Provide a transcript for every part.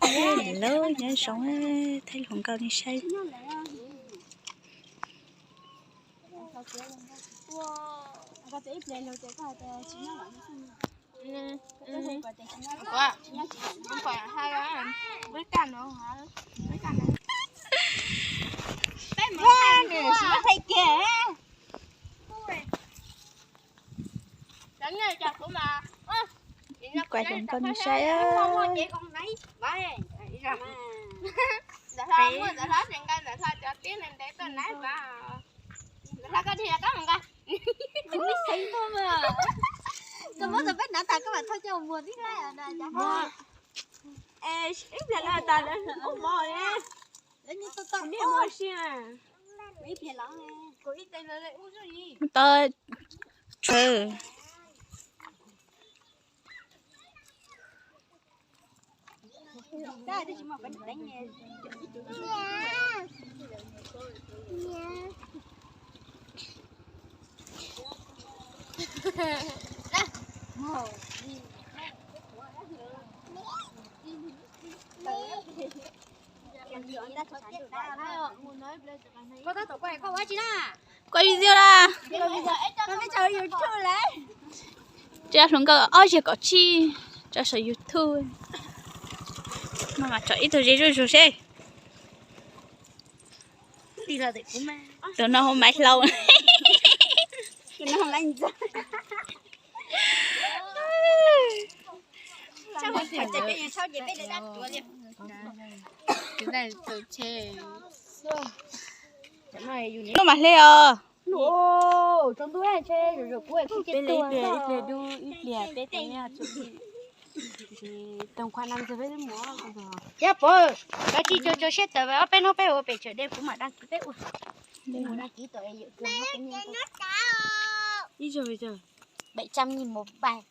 Hello, nhớ sống thấy hồng cao như say. Quá, không phải hai cái với cành nữa hả? Với cành nữa. Bé mở này nó thấy kìa. Đánh này chặt cũng mà. Quay hồng cao như say á. Chị con lấy. Đấy. Đã thôi, đã hết những cái đã thôi cho tiếng lên để tôi lấy vào. Đã có thì là có một cái. Mình biết xinh thôi mà. Tôi mới biết nãy ta các bạn thôi cho buồn biết đấy à nè. Ê, ít là ta đã không mò nè. Đấy như tôi Không biết mò xin à. ít tiền lắm nè. Cô ít tên là uống gì? Tôi trừ. Đây chỉ mà phải đánh nghe. Có tới tổ quay có quá chị nè. Quay video là. Nó mới chờ YouTube lấy. Cha xuống cơ ơi chỉ có chi cho sở YouTube. Mà cho ít thôi rồi xe. Đi là để của mẹ. Tụi nó không máy lâu. Cái nó lạnh ra. Sao phải chạy cái sao vậy bây giờ đang tuổi gì? Cái này từ chè. Cái này Nó mà lê à. Ồ, trong túi này chê rồi cuối không chết tua. Ít đu ít lẻ bé té nha chuẩn bị. Tầm khoảng 5 giờ với múa rồi. Dạ bố, cái chị cho xét tờ về bên hộp ở bên chợ đêm cũng mà đăng ký bé. Đừng đăng ký tờ dự cường hết cái nhau. Đi rồi bây giờ. 700.000 một bài.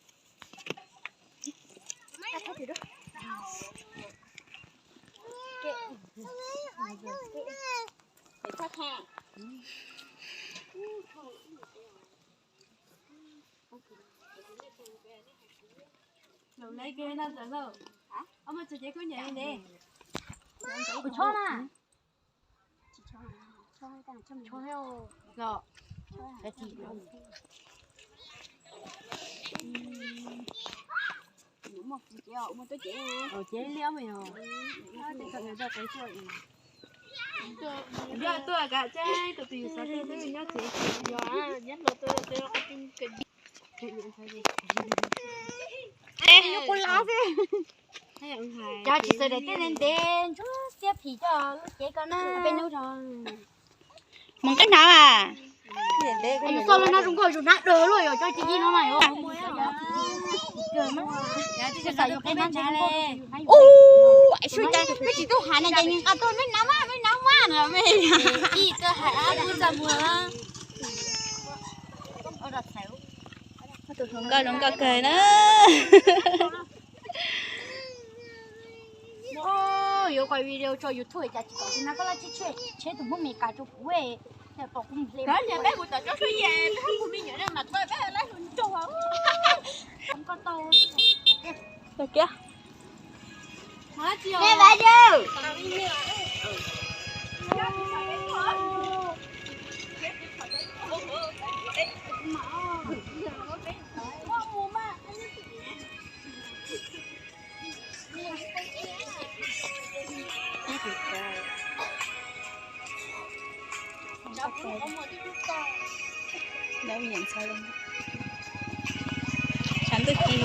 Rồi lấy cái nào rồi đâu? Ông mà chỉ có nhảy nè. Cho nè. Cho heo. Rồi. Cái gì đâu. Đúng một chèo mà tôi chèo. Chế liễu mày rồi. Thì cần người ta cái chuyện. Giờ tôi cả chơi từ từ sao tôi nhớ chị. Giờ nhất là tôi có tin cái gì. Em nó con lá thế. Hay Cho chị sợi để tên tên chút xếp thì cho chế con nó bên đâu rồi. Mong cách nào à? Anh sao nó rung khơi rung nát đỡ rồi cho chị đi nó này không? Chị sợi cho cái nó chả lên. Ai xui ta. Cái chị tôi hả này chạy nhưng tôi mới nóng á nè mày. Chị tôi hả tôi giờ mùa á. Ôi đợt xéo. Tụi hồng cao đóng cao cười đó. Yo quay video cho YouTube cho chị có nó có là chị chế tụi bố mẹ cả cho phụ ấy. Để bỏ cùng lên. đó nhà bé của tao cho suy về bé không đi nhớ mà thôi bé lấy luôn cho hả Không có tô. Rồi kia. hết chưa Nè bà chứ. Đã bị nhận sai luôn. Sẵn tôi chi